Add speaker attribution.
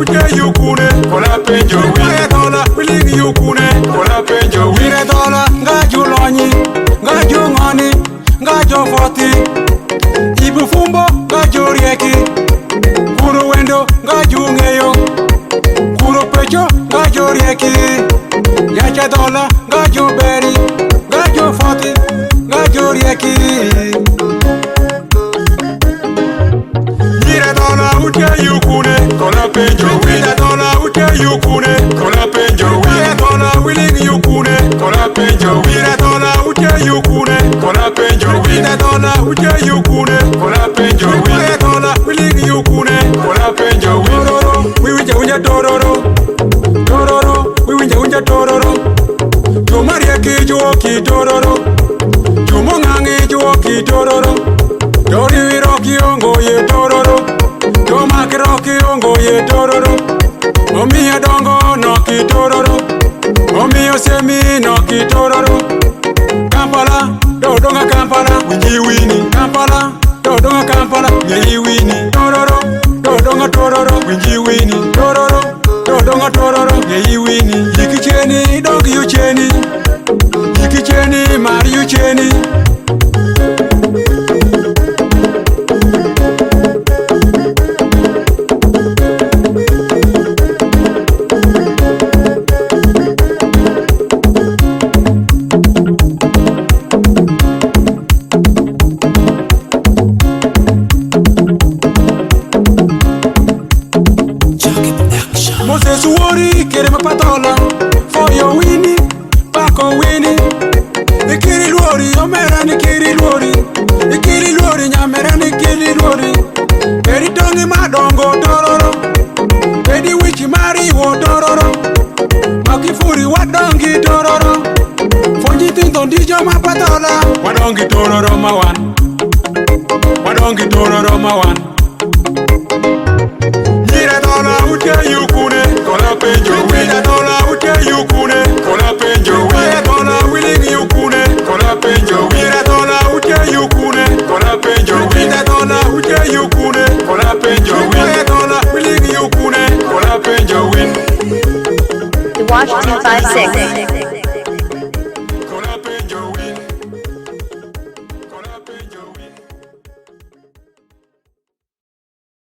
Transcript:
Speaker 1: uche yukune, kola penjo wire dola, willing yukune, kola penjo wire dola, ngaju lonyi, ngaju ngani, ngaju foti, ibu fumbo, ngaju rieki, kuru wendo, ngaju ngeyo, kuru pecho, ngaju rieki, yacha dola, ngaju beri, ngaju foti, ngaju rieki. Uche yukune, kola penjo wire dola, uche yukune, kola penjo wire dola, willing yukune, kola penjo wire dola, uche yukune, kola penjo wire dola, uche yukune, kola penjo wire dola, willing yukune, kola penjo wire. We winja unja tororo, tororo, we winja unja tororo. Tumaria ki juoki tororo, tumongangi juoki tororo. Dori wiroki ongo ye tororo. Toma kiroki ongo ye tororo. Omiya dongo noki tororo. Omiya semi noki tororo. Kampala, dodonga Kampala, winji wini. Kampala, dodonga Kampala, ngeyi wini. Tororo, dodonga tororo, winji wini. Tororo, dodonga tororo, ngeyi wini. Yikicheni, dog yu cheni. Yikicheni, mari yu cheni. Moses Wori, kere mapatola, for your winnie, Paco winnie. Ikiri lori, omera ni kiri lori. Ikiri lori, nyamera ni kiri lori. Eri tongi madongo tororo. Edi wichi mari wo tororo. Makifuri wadongi tororo. Fonji tinto ndijo mapatola. Wadongi tororo mawan. Wadongi tororo mawan. Uche yukune, kola penjo wire dola, uche yukune, kola penjo wire dola, willing yukune, kola penjo wire dola, uche yukune, kola penjo wire dola, uche yukune, kola penjo wire dola, willing yukune, kola penjo win.
Speaker 2: The Watch 256.